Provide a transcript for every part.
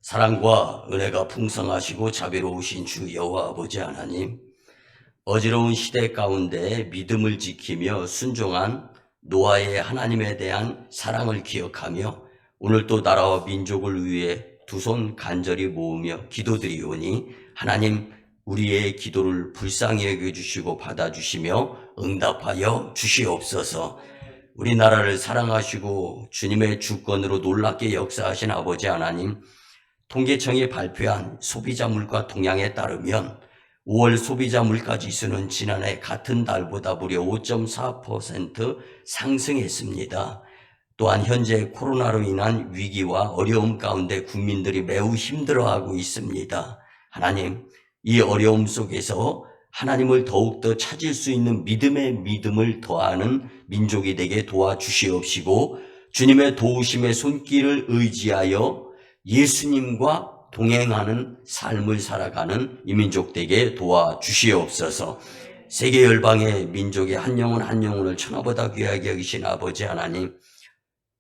사랑과 은혜가 풍성하시고 자비로우신 주 여호와 아버지 하나님, 어지러운 시대 가운데 믿음을 지키며 순종한 노아의 하나님에 대한 사랑을 기억하며 오늘 또 나라와 민족을 위해 두 손 간절히 모으며 기도드리오니 하나님, 우리의 기도를 불쌍히 여겨주시고 받아주시며 응답하여 주시옵소서. 우리나라를 사랑하시고 주님의 주권으로 놀랍게 역사하신 아버지 하나님, 통계청이 발표한 소비자 물가 동향에 따르면 5월 소비자 물가 지수는 지난해 같은 달보다 무려 5.4% 상승했습니다. 또한 현재 코로나로 인한 위기와 어려움 가운데 국민들이 매우 힘들어하고 있습니다. 하나님, 이 어려움 속에서 하나님을 더욱더 찾을 수 있는 믿음의 믿음을 더하는 민족이 되게 도와주시옵시고, 주님의 도우심의 손길을 의지하여 예수님과 동행하는 삶을 살아가는 이 민족 되게 도와주시옵소서. 세계 열방의 민족의 한 영혼 한 영혼을 천하보다 귀하게 여기신 아버지 하나님,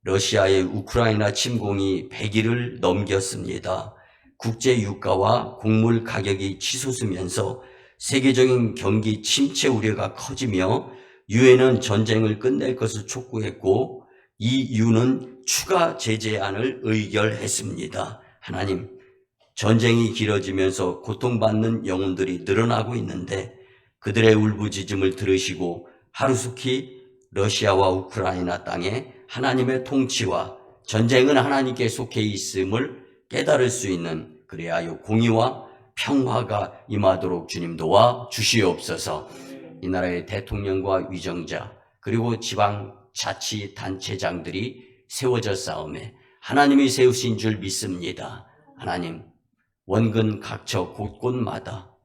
러시아의 우크라이나 침공이 100일을 넘겼습니다. 국제 유가와 곡물 가격이 치솟으면서 세계적인 경기 침체 우려가 커지며 유엔은 전쟁을 끝낼 것을 촉구했고 EU는 추가 제재안을 의결했습니다. 하나님, 전쟁이 길어지면서 고통받는 영혼들이 늘어나고 있는데 그들의 울부짖음을 들으시고 하루속히 러시아와 우크라이나 땅에 하나님의 통치와 전쟁은 하나님께 속해 있음을 깨달을 수 있는, 그래야 공의와 평화가 임하도록 주님 도와 주시옵소서. 이 나라의 대통령과 위정자 그리고 지방자치단체장들이 세워져 싸움에 하나님이 세우신 줄 믿습니다. 하나님, 원근 각처 곳곳마다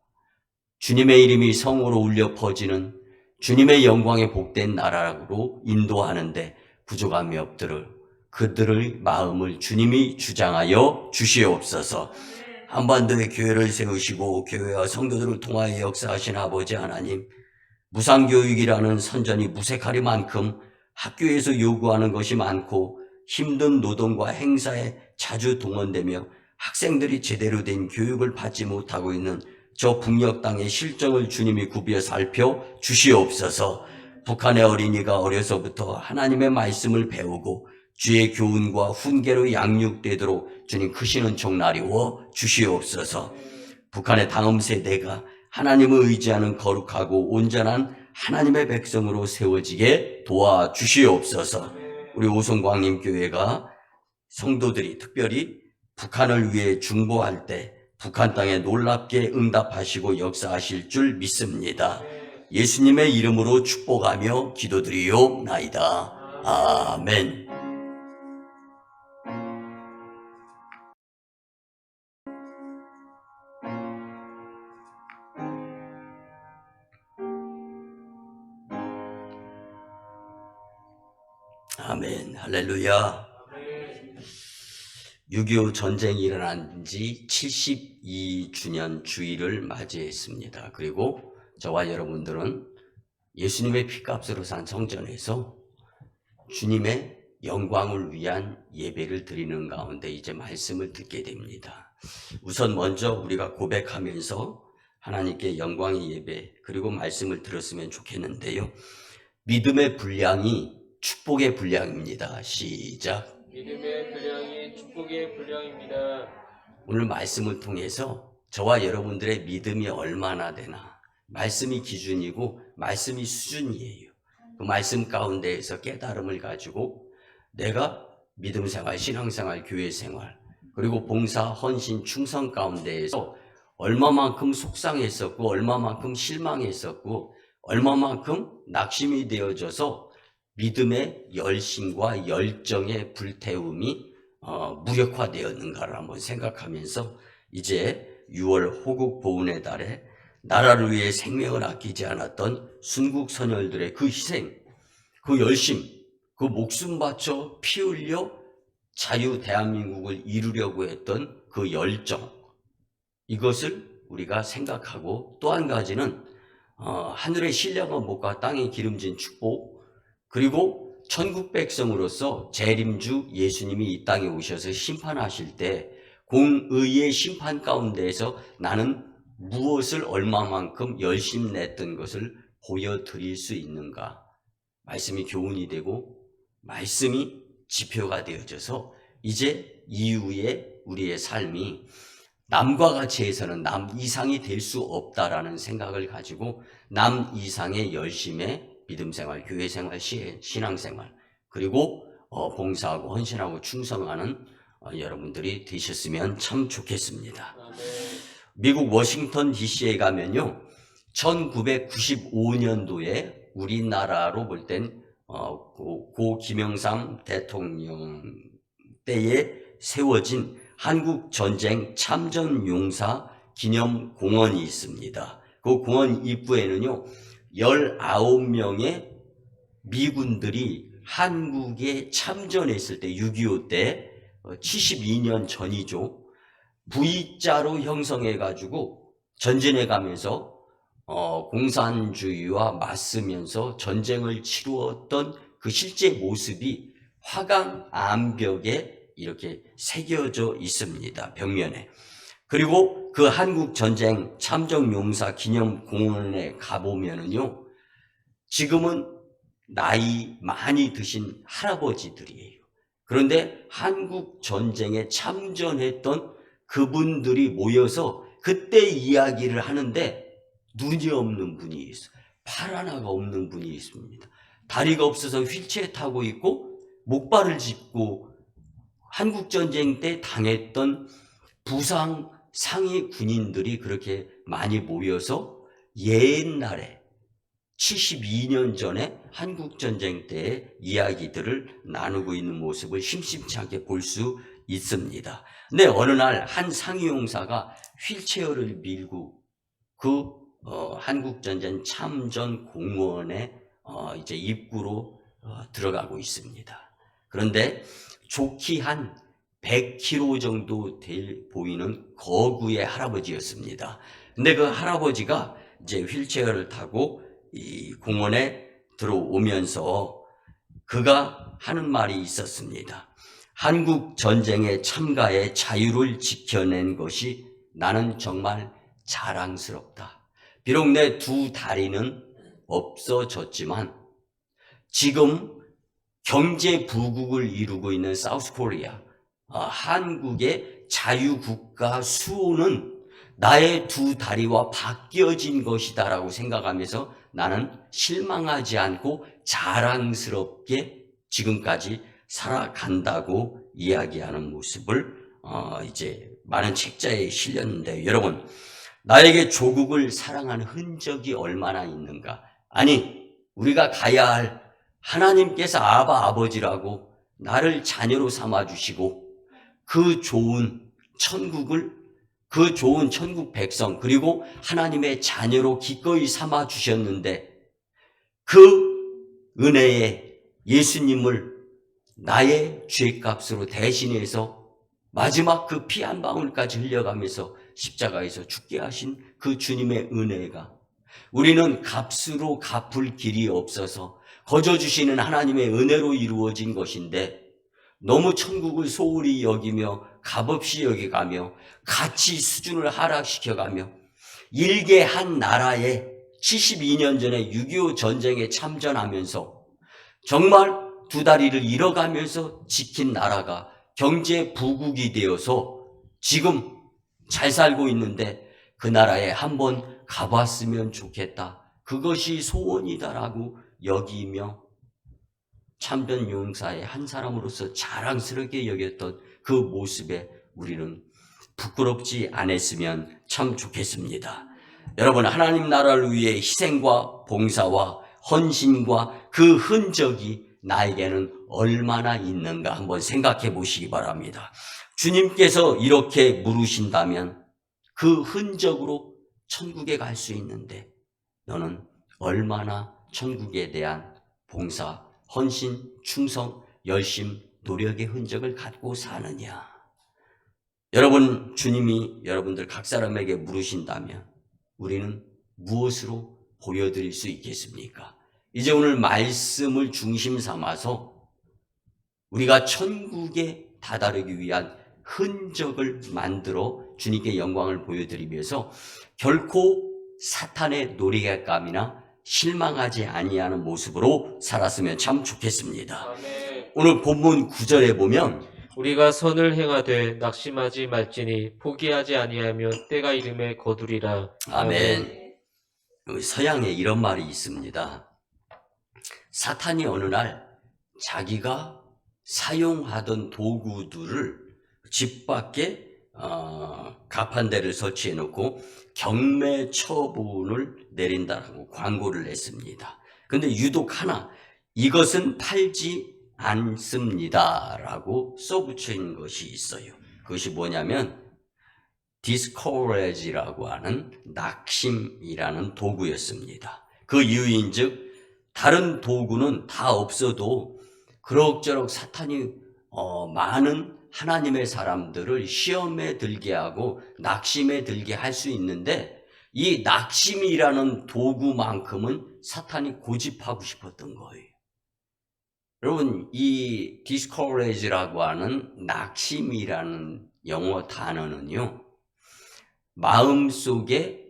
주님의 이름이 성으로 울려 퍼지는 주님의 영광에 복된 나라로 인도하는데 부족함이 없도록 그들의 마음을 주님이 주장하여 주시옵소서. 한반도의 교회를 세우시고 교회와 성도들을 통하여 역사하신 아버지 하나님, 무상교육이라는 선전이 무색하리만큼 학교에서 요구하는 것이 많고 힘든 노동과 행사에 자주 동원되며 학생들이 제대로 된 교육을 받지 못하고 있는 저 북녘 땅의 실정을 주님이 굽여 살펴 주시옵소서. 북한의 어린이가 어려서부터 하나님의 말씀을 배우고 주의 교훈과 훈계로 양육되도록 주님 크시는 종 나리워 주시옵소서. 북한의 다음 세대가 하나님을 의지하는 거룩하고 온전한 하나님의 백성으로 세워지게 도와주시옵소서. 우리 오송광림교회가 성도들이 특별히 북한을 위해 중보할 때 북한 땅에 놀랍게 응답하시고 역사하실 줄 믿습니다. 예수님의 이름으로 축복하며 기도드리옵나이다. 아멘. 아멘. 할렐루야. 6.25 전쟁이 일어난 지 72주년 주일을 맞이했습니다. 그리고 저와 여러분들은 예수님의 피값으로 산 성전에서 주님의 영광을 위한 예배를 드리는 가운데 이제 말씀을 듣게 됩니다. 우선 먼저 우리가 고백하면서 하나님께 영광의 예배 그리고 말씀을 들었으면 좋겠는데요. 믿음의 분량이 축복의 분량입니다. 시작. 믿음의 분량이 축복의 분량입니다. 오늘 말씀을 통해서 저와 여러분들의 믿음이 얼마나 되나, 말씀이 기준이고 말씀이 수준이에요. 그 말씀 가운데에서 깨달음을 가지고 내가 믿음 생활, 신앙생활, 교회 생활 그리고 봉사, 헌신, 충성 가운데에서 얼마만큼 속상했었고 얼마만큼 실망했었고 얼마만큼 낙심이 되어져서 믿음의 열심과 열정의 불태움이 무력화되었는가를 한번 생각하면서 이제 6월 호국 보훈의 달에 나라를 위해 생명을 아끼지 않았던 순국 선열들의 그 희생, 그 열심, 그 목숨 바쳐 피 흘려 자유 대한민국을 이루려고 했던 그 열정, 이것을 우리가 생각하고 또 한 가지는 하늘의 신령한 복과 땅의 기름진 축복, 그리고 천국 백성으로서 재림주 예수님이 이 땅에 오셔서 심판하실 때 공의의 심판 가운데에서 나는 무엇을 얼마만큼 열심 냈던 것을 보여드릴 수 있는가? 말씀이 교훈이 되고 말씀이 지표가 되어져서 이제 이후에 우리의 삶이 남과 같이 해서는 남 이상이 될 수 없다라는 생각을 가지고 남 이상의 열심의 믿음 생활, 교회 생활, 신앙 생활, 그리고 봉사하고 헌신하고 충성하는 여러분들이 되셨으면 참 좋겠습니다. 미국 워싱턴 DC에 가면요, 1995년도에 우리나라로 볼 땐 고 김영삼 대통령 때에 세워진 한국전쟁 참전용사 기념공원이 있습니다. 그 공원 입구에는요, 19명의 미군들이 한국에 참전했을 때, 6.25 때, 72년 전이죠. V자로 형성해가지고 전진해 가면서 공산주의와 맞서면서 전쟁을 치루었던 그 실제 모습이 화강 암벽에 이렇게 새겨져 있습니다. 벽면에. 그리고 그 한국전쟁 참전용사 기념공원에 가보면은요, 지금은 나이 많이 드신 할아버지들이에요. 그런데 한국전쟁에 참전했던 그분들이 모여서 그때 이야기를 하는데 눈이 없는 분이 있어요. 팔 하나가 없는 분이 있습니다. 다리가 없어서 휠체어 타고 있고 목발을 짚고 한국전쟁 때 당했던 부상 상위 군인들이 그렇게 많이 모여서 옛날에 72년 전에 한국전쟁 때의 이야기들을 나누고 있는 모습을 심심치 않게 볼 수 있습니다. 근데 어느 날 한 상위용사가 휠체어를 밀고 그 한국전쟁 참전 공원에 이제 입구로 들어가고 있습니다. 그런데 좋기 한 100km 정도 보이는 거구의 할아버지였습니다. 근데 그 할아버지가 이제 휠체어를 타고 이 공원에 들어오면서 그가 하는 말이 있었습니다. 한국 전쟁에 참가해 자유를 지켜낸 것이 나는 정말 자랑스럽다. 비록 내 두 다리는 없어졌지만 지금 경제 부국을 이루고 있는 사우스 코리아, 한국의 자유국가 수호는 나의 두 다리와 바뀌어진 것이다라고 생각하면서 나는 실망하지 않고 자랑스럽게 지금까지 살아간다고 이야기하는 모습을 이제 많은 책자에 실렸는데, 여러분, 나에게 조국을 사랑하는 흔적이 얼마나 있는가? 아니, 우리가 가야 할 하나님께서 아버지라고 나를 자녀로 삼아주시고 그 좋은 천국 백성, 그리고 하나님의 자녀로 기꺼이 삼아주셨는데 그 은혜에 예수님을 나의 죄값으로 대신해서 마지막 그 피 한 방울까지 흘려가면서 십자가에서 죽게 하신 그 주님의 은혜가 우리는 값으로 갚을 길이 없어서 거저 주시는 하나님의 은혜로 이루어진 것인데 너무 천국을 소홀히 여기며 값없이 여겨가며 가치 수준을 하락시켜가며 일개 한 나라에 72년 전에 6.25 전쟁에 참전하면서 정말 두 다리를 잃어가면서 지킨 나라가 경제 부국이 되어서 지금 잘 살고 있는데 그 나라에 한번 가봤으면 좋겠다. 그것이 소원이다라고 여기며 참전 용사의 한 사람으로서 자랑스럽게 여겼던 그 모습에 우리는 부끄럽지 않았으면 참 좋겠습니다. 여러분, 하나님 나라를 위해 희생과 봉사와 헌신과 그 흔적이 나에게는 얼마나 있는가 한번 생각해 보시기 바랍니다. 주님께서 이렇게 물으신다면 그 흔적으로 천국에 갈 수 있는데 너는 얼마나 천국에 대한 봉사, 헌신, 충성, 열심, 노력의 흔적을 갖고 사느냐. 여러분, 주님이 여러분들 각 사람에게 물으신다면 우리는 무엇으로 보여드릴 수 있겠습니까? 이제 오늘 말씀을 중심 삼아서 우리가 천국에 다다르기 위한 흔적을 만들어 주님께 영광을 보여드리면서 결코 사탄의 놀이감이나 실망하지 아니하는 모습으로 살았으면 참 좋겠습니다. 아멘. 오늘 본문 9절에 보면 우리가 선을 행하되 낙심하지 말지니 포기하지 아니하면 때가 이름에 거두리라. 아멘. 여기 서양에 이런 말이 있습니다. 사탄이 어느 날 자기가 사용하던 도구들을 집 밖에 가판대를 설치해 놓고 경매 처분을 내린다고 광고를 냈습니다. 근데 유독 하나, 이것은 팔지 않습니다라고 써붙인 것이 있어요. 그것이 뭐냐면 discourage라고 하는 낙심이라는 도구였습니다. 그 이유인즉 다른 도구는 다 없어도 그럭저럭 사탄이 많은 하나님의 사람들을 시험에 들게 하고 낙심에 들게 할 수 있는데 이 낙심이라는 도구만큼은 사탄이 고집하고 싶었던 거예요. 여러분, 이 discourage라고 하는 낙심이라는 영어 단어는요, 마음속에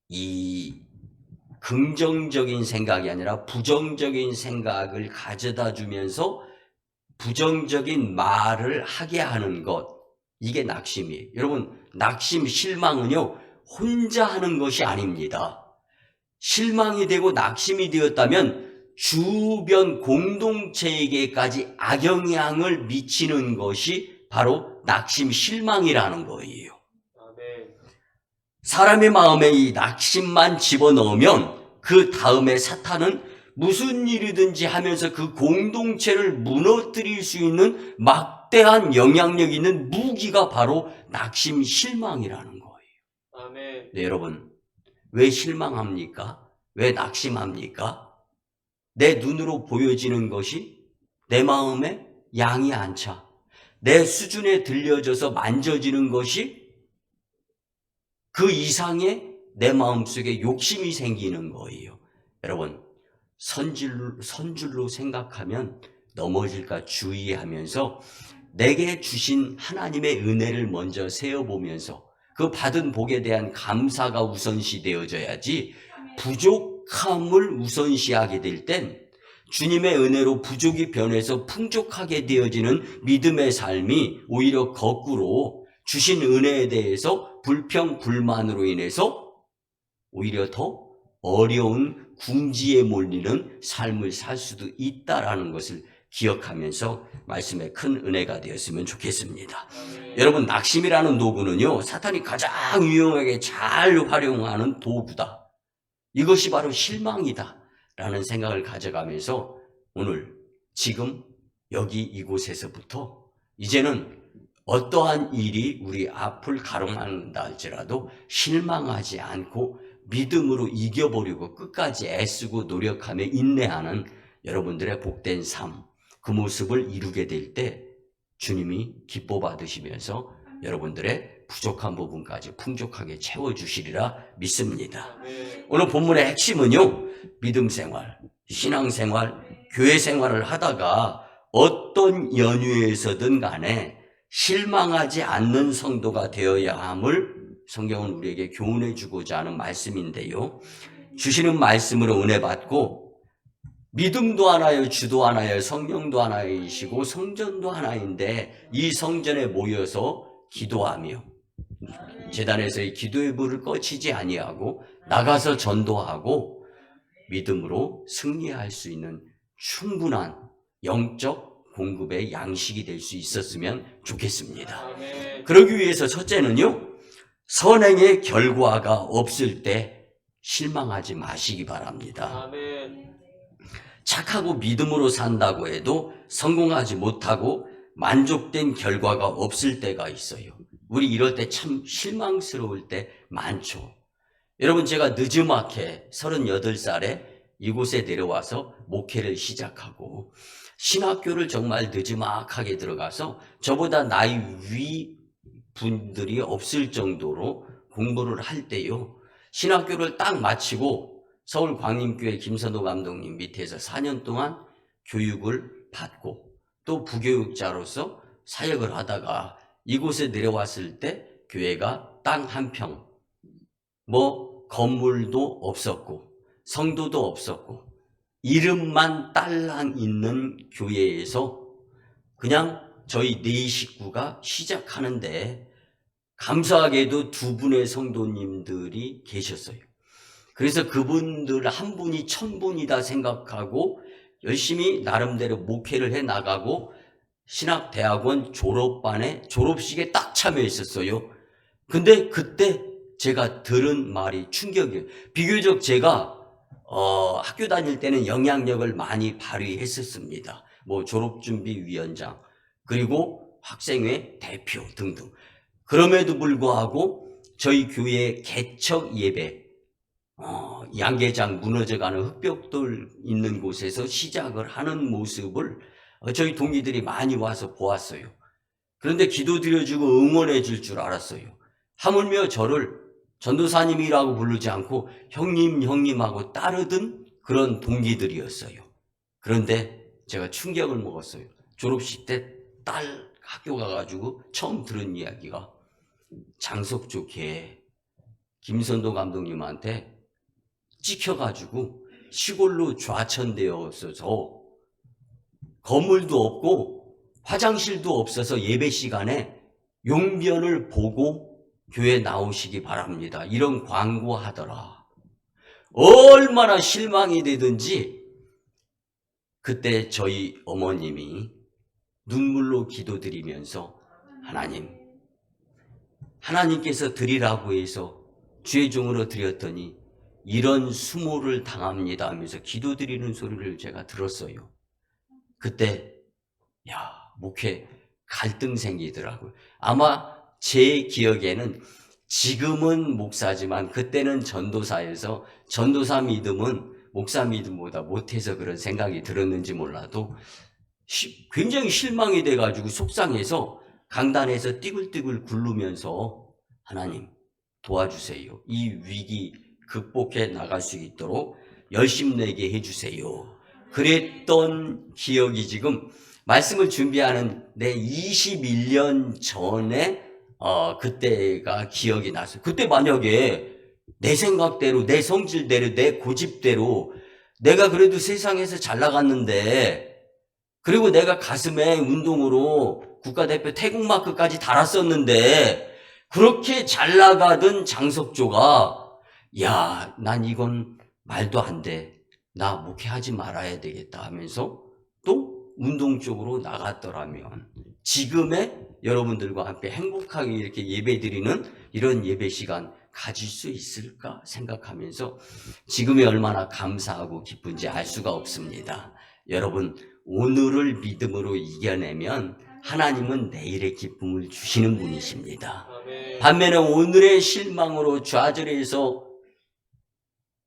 이 긍정적인 생각이 아니라 부정적인 생각을 가져다 주면서 부정적인 말을 하게 하는 것, 이게 낙심이에요. 여러분, 낙심, 실망은요, 혼자 하는 것이 아닙니다. 실망이 되고 낙심이 되었다면 주변 공동체에게까지 악영향을 미치는 것이 바로 낙심, 실망이라는 거예요. 아멘. 사람의 마음에 이 낙심만 집어넣으면 그 다음에 사탄은 무슨 일이든지 하면서 그 공동체를 무너뜨릴 수 있는 막대한 영향력 있는 무기가 바로 낙심, 실망이라는 거예요. 아멘. 네, 여러분, 왜 실망합니까? 왜 낙심합니까? 내 눈으로 보여지는 것이 내 마음에 양이 안 차. 내 수준에 들려져서 만져지는 것이 그 이상의 내 마음속에 욕심이 생기는 거예요. 여러분, 선줄로 생각하면 넘어질까 주의하면서 내게 주신 하나님의 은혜를 먼저 세어보면서 그 받은 복에 대한 감사가 우선시 되어져야지 부족함을 우선시하게 될 땐 주님의 은혜로 부족이 변해서 풍족하게 되어지는 믿음의 삶이 오히려 거꾸로 주신 은혜에 대해서 불평, 불만으로 인해서 오히려 더 어려운 궁지에 몰리는 삶을 살 수도 있다라는 것을 기억하면서 말씀에 큰 은혜가 되었으면 좋겠습니다. 여러분, 낙심이라는 도구는요, 사탄이 가장 유용하게 잘 활용하는 도구다. 이것이 바로 실망이다 라는 생각을 가져가면서 오늘 지금 여기 이곳에서부터 이제는 어떠한 일이 우리 앞을 가로막는다 할지라도 실망하지 않고 믿음으로 이겨보려고 끝까지 애쓰고 노력하며 인내하는 여러분들의 복된 삶, 그 모습을 이루게 될 때 주님이 기뻐 받으시면서 여러분들의 부족한 부분까지 풍족하게 채워주시리라 믿습니다. 오늘 본문의 핵심은요, 믿음 생활, 신앙 생활, 교회 생활을 하다가 어떤 연유에서든 간에 실망하지 않는 성도가 되어야 함을 성경은 우리에게 교훈해 주고자 하는 말씀인데요. 주시는 말씀으로 은혜 받고 믿음도 하나요, 주도 하나요, 성령도 하나이시고 성전도 하나인데 이 성전에 모여서 기도하며 제단에서의 기도의 불을 꺼치지 아니하고 나가서 전도하고 믿음으로 승리할 수 있는 충분한 영적 공급의 양식이 될 수 있었으면 좋겠습니다. 아멘. 그러기 위해서 첫째는요, 선행의 결과가 없을 때 실망하지 마시기 바랍니다. 아멘. 착하고 믿음으로 산다고 해도 성공하지 못하고 만족된 결과가 없을 때가 있어요. 우리 이럴 때 참 실망스러울 때 많죠. 여러분, 제가 늦지막히 38살에 이곳에 내려와서 목회를 시작하고 신학교를 정말 늦지막하게 들어가서 저보다 나이 위 분들이 없을 정도로 공부를 할 때요, 신학교를 딱 마치고 서울 광림교회 김선호 감독님 밑에서 4년 동안 교육을 받고 또 부교육자로서 사역을 하다가 이곳에 내려왔을 때 교회가 땅 한 평, 건물도 없었고 성도도 없었고 이름만 딸랑 있는 교회에서 그냥 저희 4식구가 시작하는데 감사하게도 2분의 성도님들이 계셨어요. 그래서 그분들 한 분이 1000분이다 생각하고 열심히 나름대로 목회를 해 나가고 신학대학원 졸업반에 졸업식에 딱 참여했었어요. 근데 그때 제가 들은 말이 충격이에요. 비교적 제가 학교 다닐 때는 영향력을 많이 발휘했었습니다. 졸업준비위원장 그리고 학생회 대표 등등. 그럼에도 불구하고 저희 교회 개척 예배 양계장 무너져가는 흙벽돌 있는 곳에서 시작을 하는 모습을 저희 동기들이 많이 와서 보았어요. 그런데 기도드려주고 응원해 줄 줄 알았어요. 하물며 저를 전도사님이라고 부르지 않고 형님하고 따르던 그런 동기들이었어요. 그런데 제가 충격을 먹었어요. 졸업식 때 딸 학교 가가지고 처음 들은 이야기가 장석조 걔 김선도 감독님한테 찍혀가지고 시골로 좌천되어서 건물도 없고 화장실도 없어서 예배 시간에 용변을 보고 교회 나오시기 바랍니다. 이런 광고하더라. 얼마나 실망이 되든지 그때 저희 어머님이 눈물로 기도드리면서 하나님께서 드리라고 해서 주의 종으로 드렸더니 이런 수모를 당합니다 하면서 기도드리는 소리를 제가 들었어요. 그때 목회 갈등 생기더라고요. 아마 제 기억에는 지금은 목사지만 그때는 전도사여서 전도사 믿음은 목사 믿음보다 못해서 그런 생각이 들었는지 몰라도 굉장히 실망이 돼가지고 속상해서 강단에서 띠글띠글 굴르면서 하나님 도와주세요. 이 위기 극복해 나갈 수 있도록 열심내게 해주세요. 그랬던 기억이 지금 말씀을 준비하는 내 21년 전에 그때가 기억이 났어요. 그때 만약에 내 생각대로, 내 성질대로, 내 고집대로 내가 그래도 세상에서 잘 나갔는데 그리고 내가 가슴에 운동으로 국가대표 태국마크까지 달았었는데 그렇게 잘 나가던 장석조가 난 이건 말도 안 돼. 나 목회하지 말아야 되겠다 하면서 또 운동 쪽으로 나갔더라면 지금의 여러분들과 함께 행복하게 이렇게 예배드리는 이런 예배 시간 가질 수 있을까 생각하면서 지금이 얼마나 감사하고 기쁜지 알 수가 없습니다. 여러분, 오늘을 믿음으로 이겨내면 하나님은 내일의 기쁨을 주시는 분이십니다. 반면에 오늘의 실망으로 좌절해서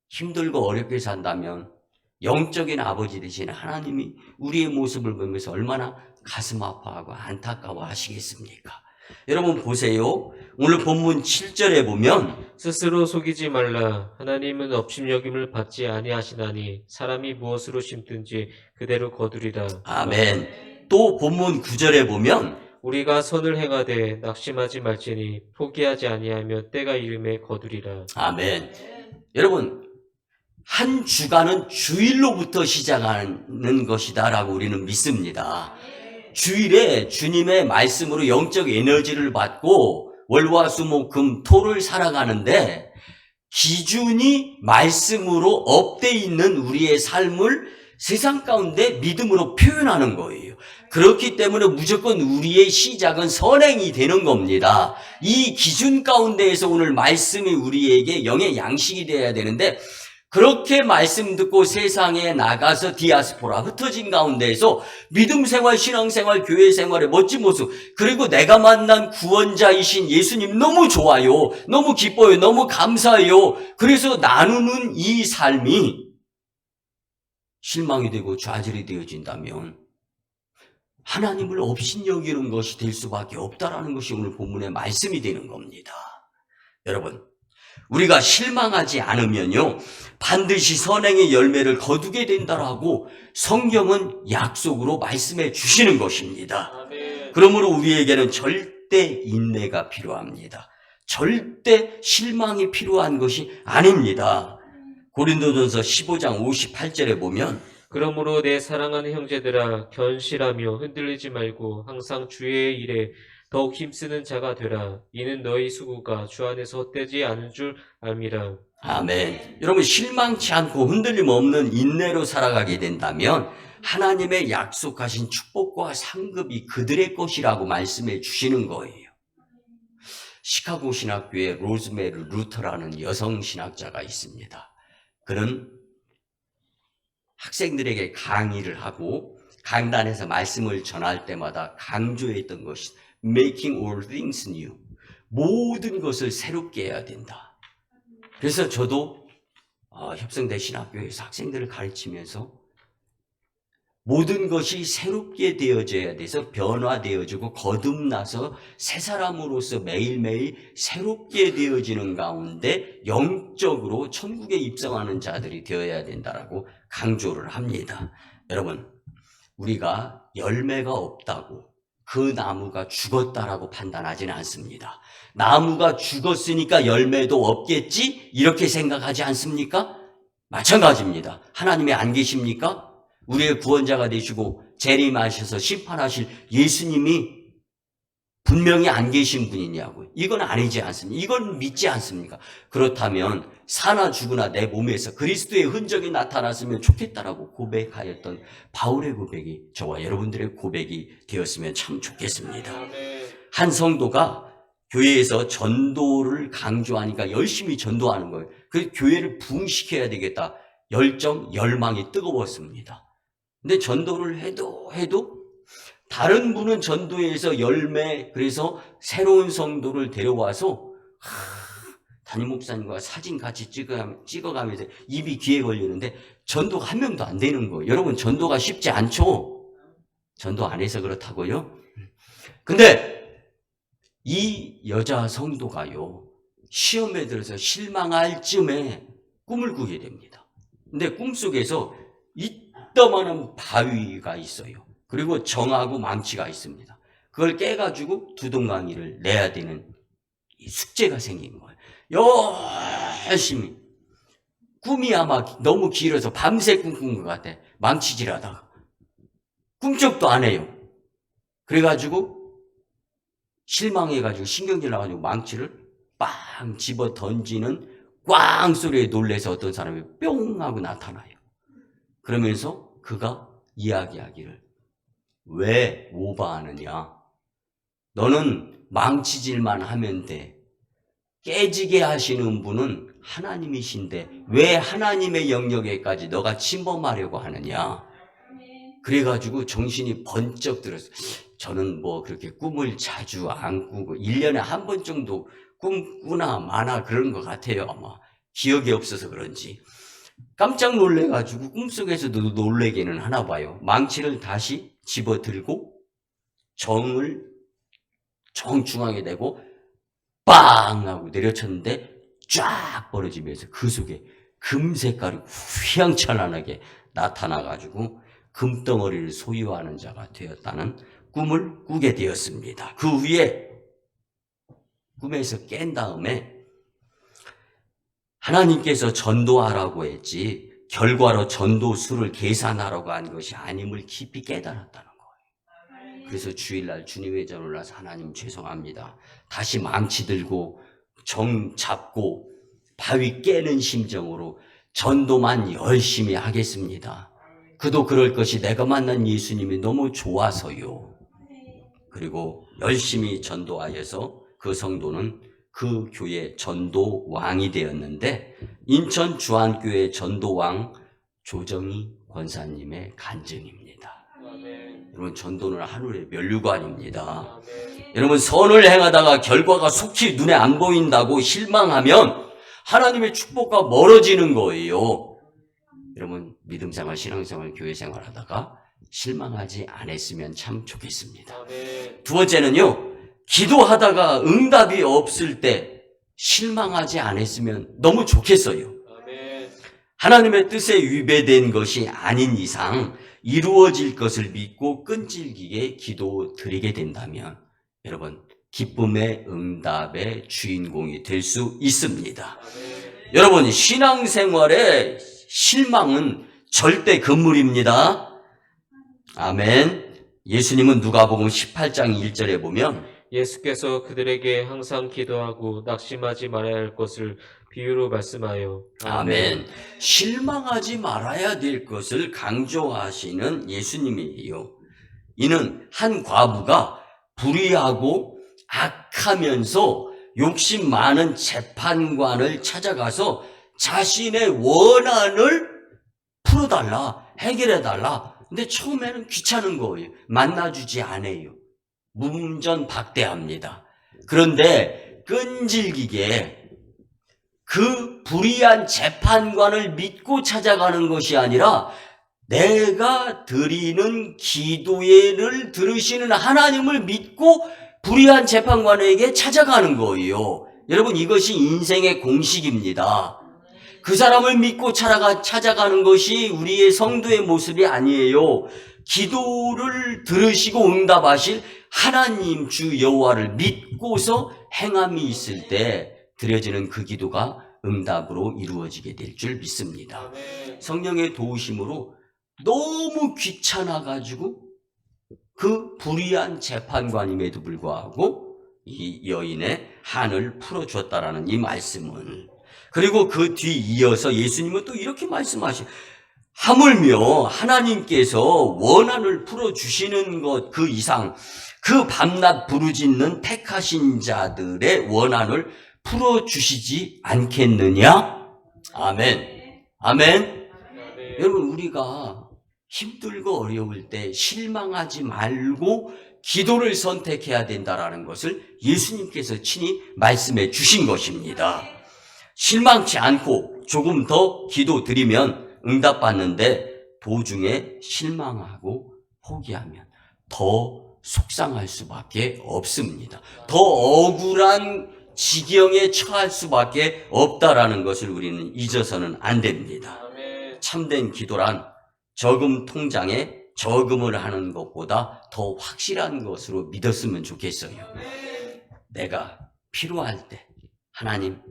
힘들고 어렵게 산다면 영적인 아버지 되신 하나님이 우리의 모습을 보면서 얼마나 가슴 아파하고 안타까워 하시겠습니까? 여러분 보세요. 오늘 본문 7절에 보면 스스로 속이지 말라. 하나님은 업신여김을 받지 아니하시나니 사람이 무엇으로 심든지 그대로 거두리라. 아멘. 또 본문 9절에 보면 우리가 선을 행하되 낙심하지 말지니 포기하지 아니하며 때가 이름에 거두리라. 아멘. 여러분, 한 주간은 주일로부터 시작하는 것이다라고 우리는 믿습니다. 주일에 주님의 말씀으로 영적 에너지를 받고 월화수목금 토를 살아가는데 기준이 말씀으로 업돼 있는 우리의 삶을 세상 가운데 믿음으로 표현하는 거예요. 그렇기 때문에 무조건 우리의 시작은 선행이 되는 겁니다. 이 기준 가운데에서 오늘 말씀이 우리에게 영의 양식이 되어야 되는데 그렇게 말씀 듣고 세상에 나가서 디아스포라 흩어진 가운데에서 믿음 생활, 신앙 생활, 교회 생활의 멋진 모습 그리고 내가 만난 구원자이신 예수님 너무 좋아요. 너무 기뻐요. 너무 감사해요. 그래서 나누는 이 삶이 실망이 되고 좌절이 되어진다면 하나님을 업신여기는 것이 될 수밖에 없다라는 것이 오늘 본문의 말씀이 되는 겁니다. 여러분, 우리가 실망하지 않으면요 반드시 선행의 열매를 거두게 된다라고 성경은 약속으로 말씀해 주시는 것입니다. 아멘. 그러므로 우리에게는 절대 인내가 필요합니다. 절대 실망이 필요한 것이 아닙니다. 고린도전서 15장 58절에 보면 그러므로 내 사랑하는 형제들아 견실하며 흔들리지 말고 항상 주의 일에 더욱 힘쓰는 자가 되라. 이는 너희 수고가 주 안에서 헛되지 않은 줄 알미라. 아멘. 여러분 실망치 않고 흔들림 없는 인내로 살아가게 된다면 하나님의 약속하신 축복과 상급이 그들의 것이라고 말씀해 주시는 거예요. 시카고 신학교에 로즈메리 루터라는 여성 신학자가 있습니다. 그는 학생들에게 강의를 하고 강단에서 말씀을 전할 때마다 강조했던 것이 Making all things new. 모든 것을 새롭게 해야 된다. 그래서 저도 협성대 신학교에서 학생들을 가르치면서 모든 것이 새롭게 되어져야 돼서 변화되어지고 거듭나서 새 사람으로서 매일매일 새롭게 되어지는 가운데 영적으로 천국에 입성하는 자들이 되어야 된다라고 강조를 합니다. 여러분, 우리가 열매가 없다고 그 나무가 죽었다라고 판단하지는 않습니다. 나무가 죽었으니까 열매도 없겠지? 이렇게 생각하지 않습니까? 마찬가지입니다. 하나님이 안 계십니까? 우리의 구원자가 되시고 재림하셔서 심판하실 예수님이 분명히 안 계신 분이냐고. 이건 아니지 않습니까? 이건 믿지 않습니까? 그렇다면 사나 죽으나 내 몸에서 그리스도의 흔적이 나타났으면 좋겠다라고 고백하였던 바울의 고백이 저와 여러분들의 고백이 되었으면 참 좋겠습니다. 한 성도가 교회에서 전도를 강조하니까 열심히 전도하는 거예요. 그 교회를 부흥시켜야 되겠다. 열정, 열망이 뜨거웠습니다. 근데 전도를 해도 다른 분은 전도에서 열매, 그래서 새로운 성도를 데려와서 담임 목사님과 사진 같이 찍어가면서 입이 귀에 걸리는데 전도가 한 명도 안 되는 거예요. 여러분 전도가 쉽지 않죠? 전도 안 해서 그렇다고요? 근데 이 여자 성도가요, 시험에 들어서 실망할 쯤에 꿈을 꾸게 됩니다. 근데 꿈속에서 이따만한 바위가 있어요. 그리고 정하고 망치가 있습니다. 그걸 깨가지고 두동강이를 내야 되는 숙제가 생긴 거예요. 열심히. 꿈이 아마 너무 길어서 밤새 꿈꾼 것 같아. 망치질하다가. 꿈쩍도 안 해요. 그래가지고 실망해가지고 신경질 나가지고 망치를 빵 집어 던지는 꽝 소리에 놀래서 어떤 사람이 뿅 하고 나타나요. 그러면서 그가 이야기하기를, 왜 오버하느냐? 너는 망치질만 하면 돼. 깨지게 하시는 분은 하나님이신데 왜 하나님의 영역에까지 너가 침범하려고 하느냐? 그래가지고 정신이 번쩍 들었어요. 저는 뭐 그렇게 꿈을 자주 안 꾸고 1년에 한 번 정도 꿈꾸나 마나 그런 것 같아요. 아마 기억이 없어서 그런지. 깜짝 놀래가지고 꿈속에서도 놀래기는 하나 봐요. 망치를 다시 집어들고 정을 정중앙에 대고 빵 하고 내려쳤는데 쫙 벌어지면서 그 속에 금 색깔이 휘황찬란하게 나타나가지고 금덩어리를 소유하는 자가 되었다는 꿈을 꾸게 되었습니다. 그 후에 꿈에서 깬 다음에 하나님께서 전도하라고 했지 결과로 전도수를 계산하라고 한 것이 아님을 깊이 깨달았다는 거예요. 그래서 주일날 주님의 전에 올라서 하나님 죄송합니다. 다시 망치 들고 정 잡고 바위 깨는 심정으로 전도만 열심히 하겠습니다. 그도 그럴 것이 내가 만난 예수님이 너무 좋아서요. 그리고 열심히 전도하여서 그 성도는 그 교회 전도왕이 되었는데 인천 주안교회 전도왕 조정희 권사님의 간증입니다. 여러분 전도는 하늘의 면류관입니다. 여러분 선을 행하다가 결과가 속히 눈에 안 보인다고 실망하면 하나님의 축복과 멀어지는 거예요. 여러분 믿음생활, 신앙생활, 교회생활 하다가 실망하지 않았으면 참 좋겠습니다. 두 번째는요, 기도하다가 응답이 없을 때 실망하지 않았으면 너무 좋겠어요. 하나님의 뜻에 위배된 것이 아닌 이상 이루어질 것을 믿고 끈질기게 기도드리게 된다면 여러분 기쁨의 응답의 주인공이 될 수 있습니다. 여러분 신앙생활의 실망은 절대 금물입니다. 아멘. 예수님은 누가복음 18장 1절에 보면 예수께서 그들에게 항상 기도하고 낙심하지 말아야 할 것을 비유로 말씀하여 아멘. 실망하지 말아야 될 것을 강조하시는 예수님이에요. 이는 한 과부가 불의하고 악하면서 욕심 많은 재판관을 찾아가서 자신의 원한을 풀어달라, 해결해달라. 근데 처음에는 귀찮은 거예요. 만나주지 않아요. 문전박대합니다. 그런데 끈질기게 그 불의한 재판관을 믿고 찾아가는 것이 아니라 내가 드리는 기도를 들으시는 하나님을 믿고 불의한 재판관에게 찾아가는 거예요. 여러분 이것이 인생의 공식입니다. 그 사람을 믿고 찾아가는 것이 우리의 성도의 모습이 아니에요. 기도를 들으시고 응답하실 하나님 주 여호와를 믿고서 행함이 있을 때 드려지는 그 기도가 응답으로 이루어지게 될 줄 믿습니다. 성령의 도우심으로 너무 귀찮아가지고 그 불의한 재판관임에도 불구하고 이 여인의 한을 풀어줬다라는 이 말씀을, 그리고 그 뒤 이어서 예수님은 또 이렇게 말씀하시죠. 하물며 하나님께서 원한을 풀어주시는 것 그 이상 그 밤낮 부르짖는 택하신 자들의 원한을 풀어주시지 않겠느냐? 아멘. 아멘. 여러분 우리가 힘들고 어려울 때 실망하지 말고 기도를 선택해야 된다라는 것을 예수님께서 친히 말씀해 주신 것입니다. 실망치 않고 조금 더 기도 드리면 응답받는데 도중에 실망하고 포기하면 더 속상할 수밖에 없습니다. 더 억울한 지경에 처할 수밖에 없다라는 것을 우리는 잊어서는 안 됩니다. 참된 기도란 저금 통장에 저금을 하는 것보다 더 확실한 것으로 믿었으면 좋겠어요. 내가 필요할 때 하나님,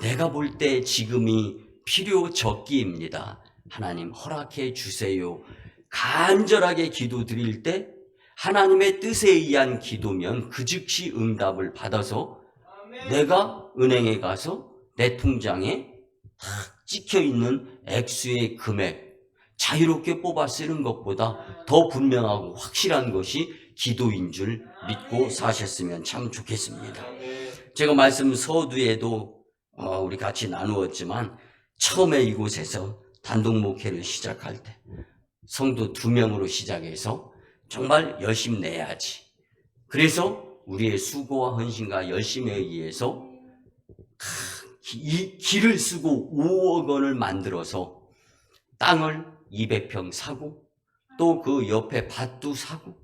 내가 볼 때 지금이 필요 적기입니다. 하나님 허락해 주세요. 간절하게 기도 드릴 때 하나님의 뜻에 의한 기도면 그 즉시 응답을 받아서 내가 은행에 가서 내 통장에 탁 찍혀있는 액수의 금액 자유롭게 뽑아 쓰는 것보다 더 분명하고 확실한 것이 기도인 줄 믿고 사셨으면 참 좋겠습니다. 제가 말씀 서두에도 우리 같이 나누었지만 처음에 이곳에서 단독 목회를 시작할 때 성도 2명으로 시작해서 정말 열심히 내야지. 그래서 우리의 수고와 헌신과 열심에 의해서 이 길을 쓰고 5억 원을 만들어서 땅을 200평 사고 또 그 옆에 밭도 사고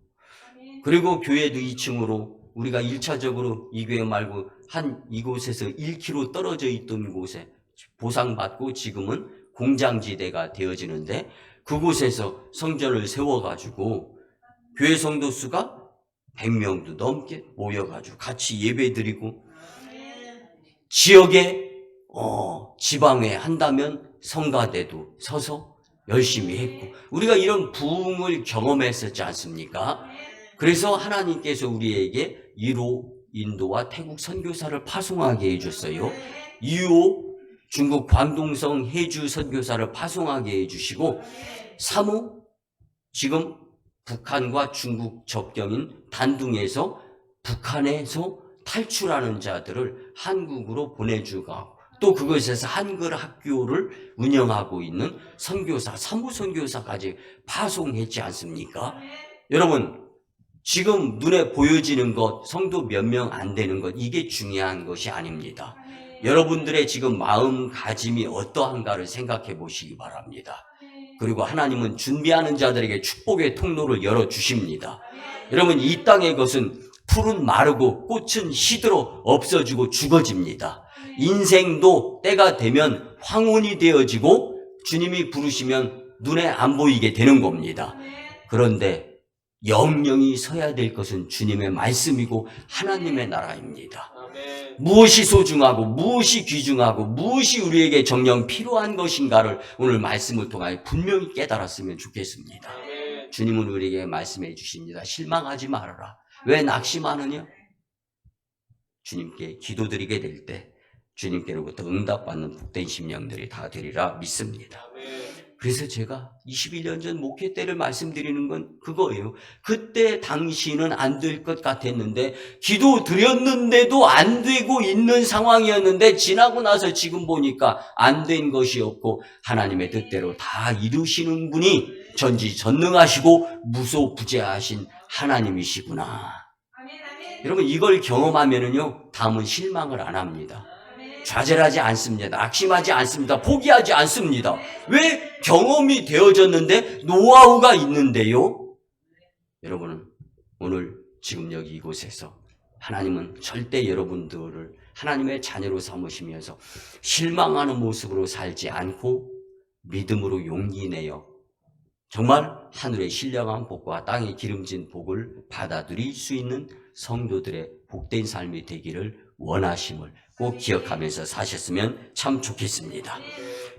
그리고 교회도 2층으로 우리가 1차적으로 이 교회 말고 한 이곳에서 1km 떨어져 있던 곳에 보상받고 지금은 공장지대가 되어지는데 그곳에서 성전을 세워가지고 교회 성도 수가 100명도 넘게 모여가지고 같이 예배드리고 지역에 지방회 한다면 성가대도 서서 열심히 했고 우리가 이런 부흥을 경험했었지 않습니까? 그래서 하나님께서 우리에게 1호 인도와 태국 선교사를 파송하게 해줬어요. 2호 중국 광동성 해주 선교사를 파송하게 해주시고 3호 지금 북한과 중국 접경인 단둥에서 북한에서 탈출하는 자들을 한국으로 보내주고 또 그것에서 한글 학교를 운영하고 있는 선교사, 사무 선교사까지 파송했지 않습니까? 여러분 지금 눈에 보여지는 것, 성도 몇 명 안 되는 것 이게 중요한 것이 아닙니다. 여러분들의 지금 마음가짐이 어떠한가를 생각해 보시기 바랍니다. 그리고 하나님은 준비하는 자들에게 축복의 통로를 열어주십니다. 여러분 이 땅의 것은 풀은 마르고 꽃은 시들어 없어지고 죽어집니다. 인생도 때가 되면 황혼이 되어지고 주님이 부르시면 눈에 안 보이게 되는 겁니다. 그런데 영영이 서야 될 것은 주님의 말씀이고 하나님의 나라입니다. 아멘. 무엇이 소중하고 무엇이 귀중하고 무엇이 우리에게 정녕 필요한 것인가를 오늘 말씀을 통하여 분명히 깨달았으면 좋겠습니다. 아멘. 주님은 우리에게 말씀해 주십니다. 실망하지 말아라. 왜 낙심하느냐? 주님께 기도드리게 될 때 주님께로부터 응답받는 복된 심령들이 다 되리라 믿습니다. 아멘. 그래서 제가 21년 전 목회 때를 말씀드리는 건 그거예요. 그때 당시는 안 될 것 같았는데 기도 드렸는데도 안 되고 있는 상황이었는데 지나고 나서 지금 보니까 안 된 것이 없고 하나님의 뜻대로 다 이루시는 분이 전지전능하시고 무소부재하신 하나님이시구나. 여러분 이걸 경험하면은요 다음은 실망을 안 합니다. 좌절하지 않습니다. 낙심하지 않습니다. 포기하지 않습니다. 왜? 경험이 되어졌는데 노하우가 있는데요. 여러분은 오늘 지금 여기 이곳에서 하나님은 절대 여러분들을 하나님의 자녀로 삼으시면서 실망하는 모습으로 살지 않고 믿음으로 용기 내어 정말 하늘의 신령한 복과 땅의 기름진 복을 받아들일 수 있는 성도들의 복된 삶이 되기를 원하심을 꼭 기억하면서 사셨으면 참 좋겠습니다.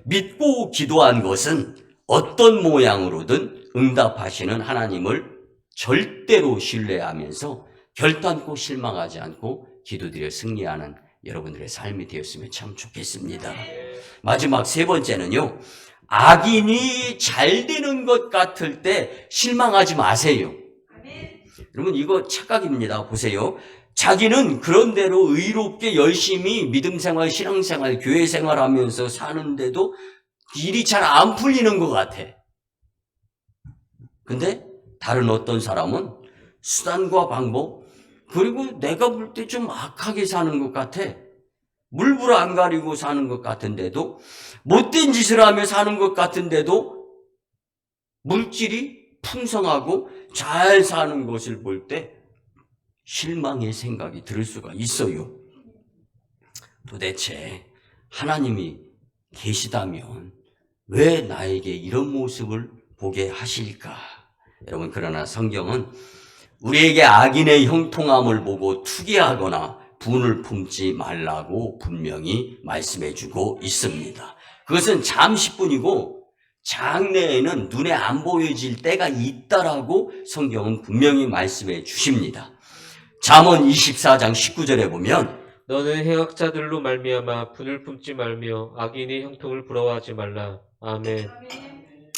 믿고 기도한 것은 어떤 모양으로든 응답하시는 하나님을 절대로 신뢰하면서 결단코 실망하지 않고 기도드려 승리하는 여러분들의 삶이 되었으면 참 좋겠습니다. 마지막 세 번째는요. 악인이 잘 되는 것 같을 때 실망하지 마세요. 여러분 이거 착각입니다. 보세요. 자기는 그런대로 의롭게 열심히 믿음생활, 신앙생활, 교회생활 하면서 사는데도 일이 잘 안 풀리는 것 같아. 근데 다른 어떤 사람은 수단과 방법 그리고 내가 볼 때 좀 악하게 사는 것 같아. 물불 안 가리고 사는 것 같은데도 못된 짓을 하며 사는 것 같은데도 물질이 풍성하고 잘 사는 것을 볼 때 실망의 생각이 들 수가 있어요. 도대체 하나님이 계시다면 왜 나에게 이런 모습을 보게 하실까? 여러분 그러나 성경은 우리에게 악인의 형통함을 보고 투기하거나 분을 품지 말라고 분명히 말씀해 주고 있습니다. 그것은 잠시뿐이고 장래에는 눈에 안 보여질 때가 있다라고 성경은 분명히 말씀해 주십니다. 잠언 24장 19절에 보면 너는 행악자들로 말미암아 분을 품지 말며 악인의 형통을 부러워하지 말라. 아멘.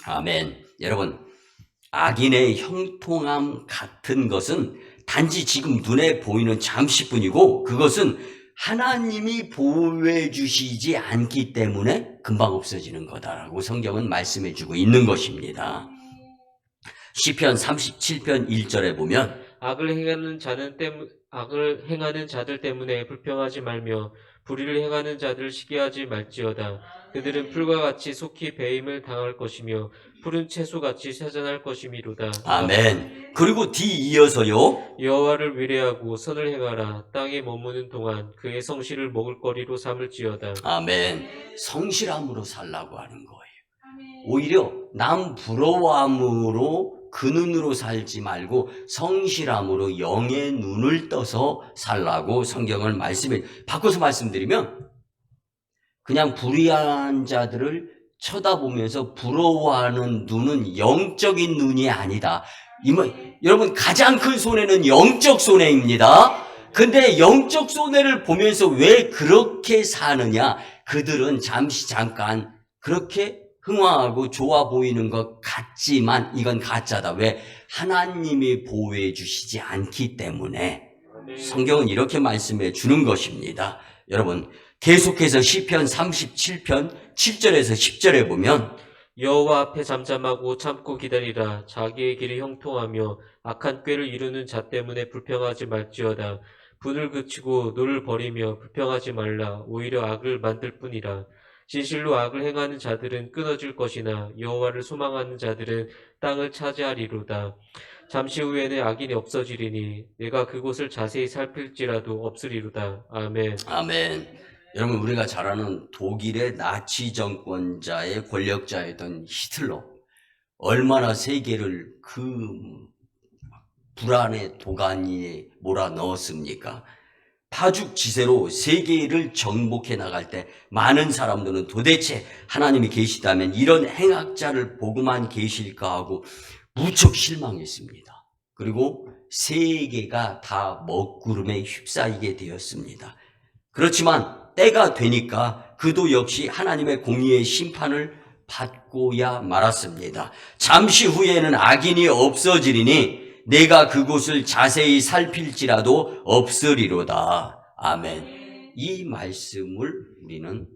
아멘. 여러분 악인의 형통함 같은 것은 단지 지금 눈에 보이는 잠시뿐이고 그것은 하나님이 보호해 주시지 않기 때문에 금방 없어지는 거다라고 성경은 말씀해 주고 있는 것입니다. 시편 37편 1절에 보면 악을 행하는 자들 때문에 불평하지 말며 불의를 행하는 자들을 시기하지 말지어다. 그들은 풀과 같이 속히 배임을 당할 것이며 푸른 채소같이 쇠잔할 것이미로다. 아멘. 그리고 뒤이어서요. 여호와를 위례하고 선을 행하라. 땅에 머무는 동안 그의 성실을 먹을거리로 삼을지어다. 아멘. 성실함으로 살라고 하는 거예요. 오히려 남 부러워함으로 그 눈으로 살지 말고 성실함으로 영의 눈을 떠서 살라고 성경을 바꿔서 말씀드리면 그냥 불의한 자들을 쳐다보면서 부러워하는 눈은 영적인 눈이 아니다. 여러분 가장 큰 손해는 영적 손해입니다. 근데 영적 손해를 보면서 왜 그렇게 사느냐? 그들은 잠깐 그렇게 흥황하고 좋아 보이는 것 같지만 이건 가짜다. 왜? 하나님이 보호해 주시지 않기 때문에 성경은 이렇게 말씀해 주는 것입니다. 여러분 계속해서 시편 37편 7절에서 10절에 보면 여호와 앞에 잠잠하고 참고 기다리라. 자기의 길을 형통하며 악한 꾀를 이루는 자 때문에 불평하지 말지어다. 분을 그치고 노를 버리며 불평하지 말라. 오히려 악을 만들 뿐이라. 진실로 악을 행하는 자들은 끊어질 것이나 여호와를 소망하는 자들은 땅을 차지하리로다. 잠시 후에는 악인이 없어지리니 내가 그곳을 자세히 살필지라도 없으리로다. 아멘. 아멘. 여러분 우리가 잘 아는 독일의 나치 정권자의 권력자였던 히틀러. 얼마나 세계를 그 불안의 도가니에 몰아 넣었습니까? 파죽지세로 세계를 정복해 나갈 때 많은 사람들은 도대체 하나님이 계시다면 이런 행악자를 보고만 계실까 하고 무척 실망했습니다. 그리고 세계가 다 먹구름에 휩싸이게 되었습니다. 그렇지만 때가 되니까 그도 역시 하나님의 공의의 심판을 받고야 말았습니다. 잠시 후에는 악인이 없어지리니 내가 그곳을 자세히 살필지라도 없으리로다. 아멘. 이 말씀을 우리는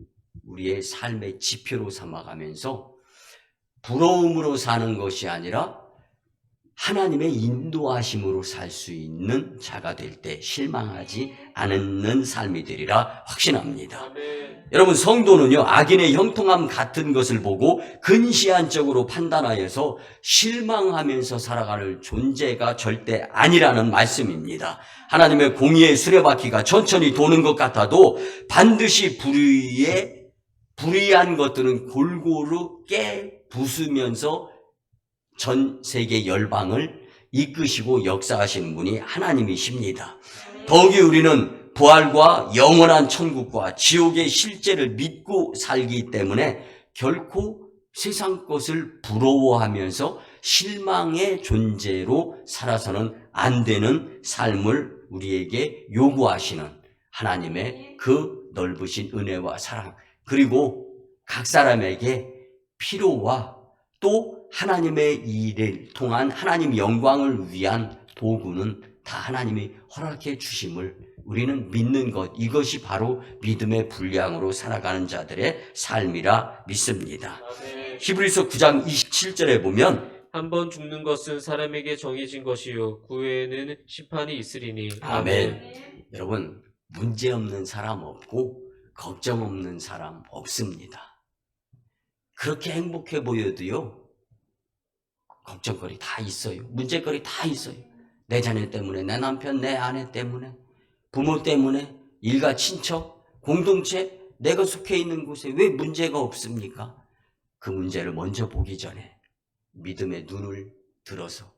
우리의 삶의 지표로 삼아가면서 부러움으로 사는 것이 아니라 하나님의 인도하심으로 살 수 있는 자가 될 때 실망하지 않는 삶이 되리라 확신합니다. 아멘. 여러분, 성도는요, 악인의 형통함 같은 것을 보고 근시안적으로 판단하여서 실망하면서 살아가는 존재가 절대 아니라는 말씀입니다. 하나님의 공의의 수레바퀴가 천천히 도는 것 같아도 반드시 불의한 것들은 골고루 부수면서 전 세계 열방을 이끄시고 역사하시는 분이 하나님이십니다. 더욱이 우리는 부활과 영원한 천국과 지옥의 실제를 믿고 살기 때문에 결코 세상 것을 부러워하면서 실망의 존재로 살아서는 안 되는 삶을 우리에게 요구하시는 하나님의 그 넓으신 은혜와 사랑, 그리고 각 사람에게 필요와 또 하나님의 일을 통한 하나님 영광을 위한 도구는 다 하나님이 허락해 주심을 우리는 믿는 것, 이것이 바로 믿음의 분량으로 살아가는 자들의 삶이라 믿습니다. 아멘. 히브리서 9장 27절에 보면 한 번 죽는 것은 사람에게 정해진 것이요 그 후에는 심판이 있으리니. 아멘. 여러분, 문제 없는 사람 없고 걱정 없는 사람 없습니다. 그렇게 행복해 보여도요, 걱정거리 다 있어요. 문제거리 다 있어요. 내 자녀 때문에, 내 남편, 내 아내 때문에, 부모 때문에, 일가 친척, 공동체, 내가 속해 있는 곳에 왜 문제가 없습니까? 그 문제를 먼저 보기 전에 믿음의 눈을 들어서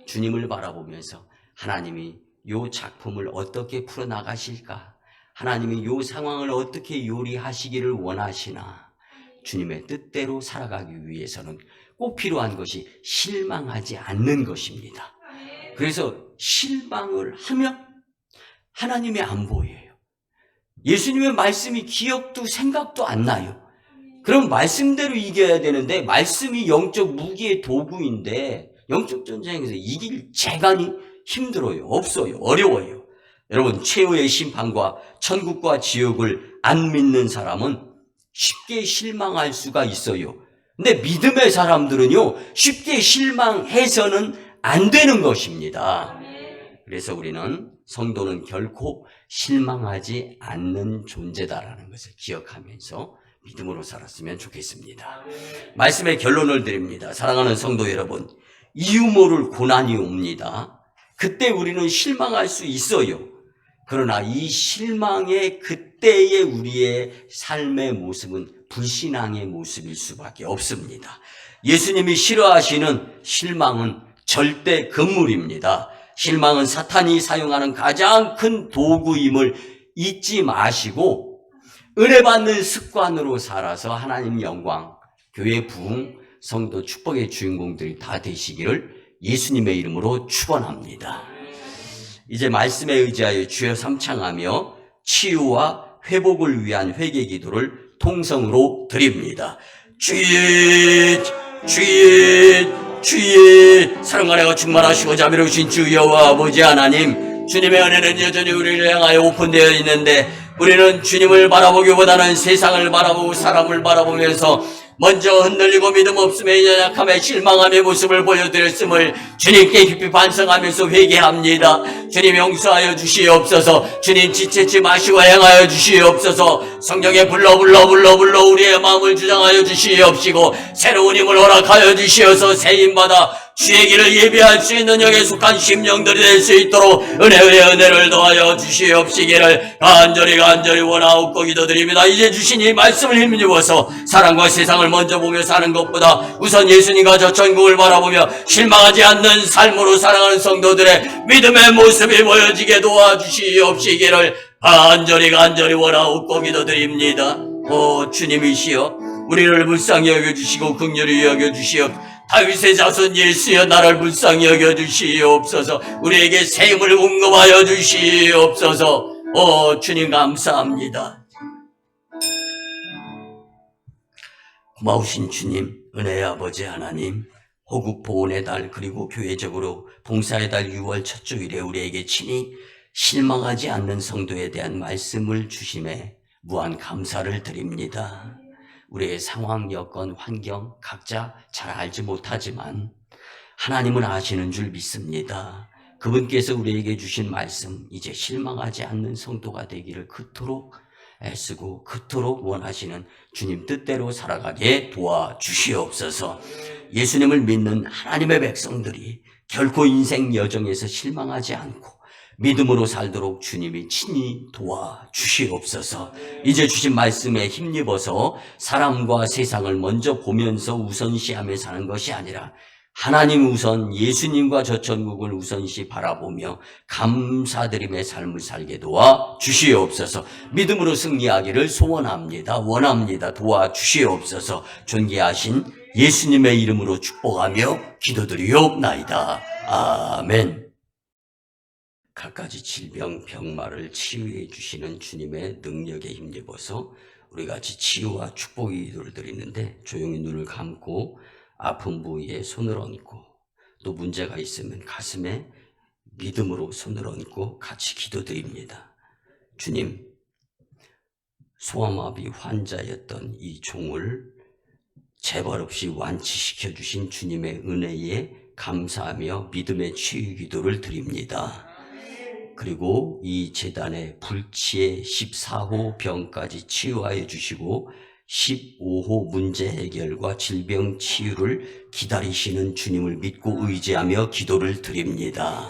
주님을 바라보면서 하나님이 요 작품을 어떻게 풀어나가실까? 하나님이 요 상황을 어떻게 요리하시기를 원하시나? 주님의 뜻대로 살아가기 위해서는 꼭 필요한 것이 실망하지 않는 것입니다. 그래서 실망을 하면 하나님이 안 보여요. 예수님의 말씀이 기억도 생각도 안 나요. 그럼 말씀대로 이겨야 되는데 말씀이 영적 무기의 도구인데 영적 전쟁에서 이길 재간이 힘들어요. 없어요. 어려워요. 여러분, 최후의 심판과 천국과 지옥을 안 믿는 사람은 쉽게 실망할 수가 있어요. 근데 믿음의 사람들은요, 쉽게 실망해서는 안 되는 것입니다. 그래서 우리는 성도는 결코 실망하지 않는 존재다라는 것을 기억하면서 믿음으로 살았으면 좋겠습니다. 말씀의 결론을 드립니다. 사랑하는 성도 여러분, 이유 모를 고난이 옵니다. 그때 우리는 실망할 수 있어요. 그러나 이 실망의 그때의 우리의 삶의 모습은 불신앙의 모습일 수밖에 없습니다. 예수님이 싫어하시는 실망은 절대 금물입니다. 실망은 사탄이 사용하는 가장 큰 도구임을 잊지 마시고 은혜 받는 습관으로 살아서 하나님 영광, 교회 부흥, 성도 축복의 주인공들이 다 되시기를 예수님의 이름으로 축원합니다. 이제 말씀에 의지하여 주여 삼창하며 치유와 회복을 위한 회개 기도를 통성으로 드립니다. 주의 사랑과 충만하시고 자비로우신 주 여호와 아버지 하나님, 주님의 은혜는 여전히 우리를 향하여 오픈되어 있는데 우리는 주님을 바라보기보다는 세상을 바라보고 사람을 바라보면서 먼저 흔들리고 믿음 없음에 연약함에 실망함의 모습을 보여드렸음을 주님께 깊이 반성하면서 회개합니다. 주님 용서하여 주시옵소서. 주님 지체치 마시고 행하여 주시옵소서. 성령에 불러 우리의 마음을 주장하여 주시옵시고 새로운 힘을 허락하여 주시어서 세임받아 주의 길을 예비할 수 있는 영에 속한 심령들이 될 수 있도록 은혜를 더하여 주시옵시기를 간절히 원하옵고 기도드립니다. 이제 주신 이 말씀을 힘입어서 사랑과 세상을 먼저 보며 사는 것보다 우선 예수님과 저 천국을 바라보며 실망하지 않는 삶으로 살아가는 성도들의 믿음의 모습이 보여지게 도와주시옵시기를 간절히 원하옵고 기도드립니다. 오 주님이시여, 우리를 불쌍히 여겨주시고 긍휼히 여겨주시옵. 다윗의 자손 예수여, 나를 불쌍히 여겨주시옵소서. 우리에게 샘을 공급하여 주시옵소서. 오 주님 감사합니다. 고마우신 주님, 은혜의 아버지 하나님, 호국 보훈의 달 그리고 교회적으로 봉사의 달 6월 첫 주일에 우리에게 친히 실망하지 않는 성도에 대한 말씀을 주심에 무한 감사를 드립니다. 우리의 상황, 여건, 환경 각자 잘 알지 못하지만 하나님은 아시는 줄 믿습니다. 그분께서 우리에게 주신 말씀, 이제 실망하지 않는 성도가 되기를 그토록 애쓰고 그토록 원하시는 주님 뜻대로 살아가게 도와주시옵소서. 예수님을 믿는 하나님의 백성들이 결코 인생 여정에서 실망하지 않고 믿음으로 살도록 주님이 친히 도와주시옵소서. 이제 주신 말씀에 힘입어서 사람과 세상을 먼저 보면서 우선시하며 사는 것이 아니라 하나님 우선, 예수님과 저 천국을 우선시 바라보며 감사드림의 삶을 살게 도와주시옵소서. 믿음으로 승리하기를 소원합니다. 원합니다. 도와주시옵소서. 존귀하신 예수님의 이름으로 축복하며 기도드리옵나이다. 아멘. 갖가지 질병, 병마를 치유해 주시는 주님의 능력에 힘입어서 우리 같이 치유와 축복의 기도를 드리는데, 조용히 눈을 감고 아픈 부위에 손을 얹고, 또 문제가 있으면 가슴에 믿음으로 손을 얹고 같이 기도드립니다. 주님, 소아마비 환자였던 이 종을 재발 없이 완치시켜 주신 주님의 은혜에 감사하며 믿음의 치유 기도를 드립니다. 그리고 이 재단의 불치의 14호 병까지 치유하여 주시고 15호 문제 해결과 질병 치유를 기다리시는 주님을 믿고 의지하며 기도를 드립니다.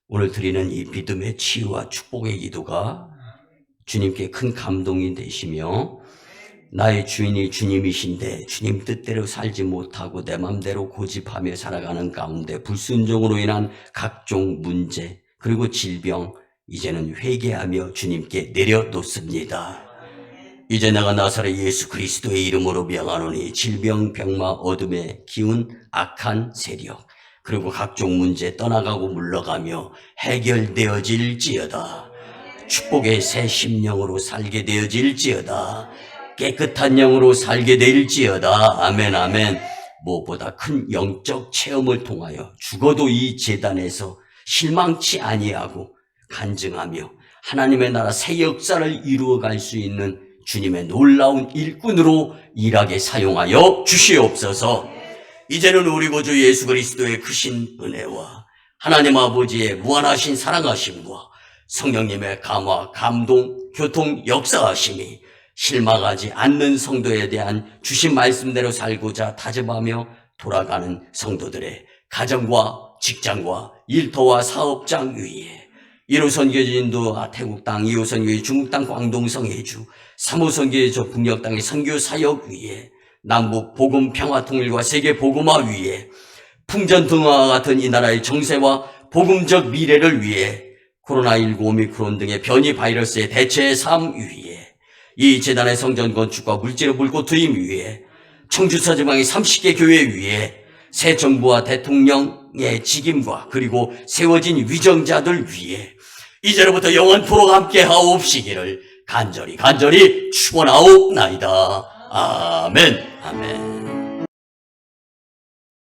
오늘 드리는 이 믿음의 치유와 축복의 기도가 주님께 큰 감동이 되시며, 나의 주인이 주님이신데 주님 뜻대로 살지 못하고 내 맘대로 고집하며 살아가는 가운데 불순종으로 인한 각종 문제 그리고 질병, 이제는 회개하며 주님께 내려놓습니다. 이제 내가 나사렛 예수 그리스도의 이름으로 명하노니 질병, 병마, 어둠의 기운, 악한 세력 그리고 각종 문제 떠나가고 물러가며 해결되어질지어다. 축복의 새 심령으로 살게 되어질지어다. 깨끗한 영으로 살게 될지어다. 아멘 아멘. 무엇보다 큰 영적 체험을 통하여 죽어도 이 제단에서 실망치 아니하고 간증하며 하나님의 나라 새 역사를 이루어갈 수 있는 주님의 놀라운 일꾼으로 일하게 사용하여 주시옵소서. 이제는 우리 구주 예수 그리스도의 크신 은혜와 하나님 아버지의 무한하신 사랑하심과 성령님의 감화, 감동, 교통, 역사하심이 실망하지 않는 성도에 대한 주신 말씀대로 살고자 다짐하며 돌아가는 성도들의 가정과 직장과 일터와 사업장 위에 1호 선교지 인도 태국 땅, 2호 선교지 중국 땅 광동성 해주, 3호 선교지 저 북녘 땅의 선교 사역 위에, 남북 복음 평화 통일과 세계 복음화 위에, 풍전등화와 같은 이 나라의 정세와 복음적 미래를 위해, 코로나19 오미크론 등의 변이 바이러스의 대처의 삶 위에, 이 재단의 성전 건축과 물질의 물고 드림 위에, 청주 서지방의 30개 교회 위에, 새 정부와 대통령의 직임과 그리고 세워진 위정자들 위에 이제로부터 영원토록 함께 하옵시기를 간절히 축원하옵나이다. 아멘. 아멘.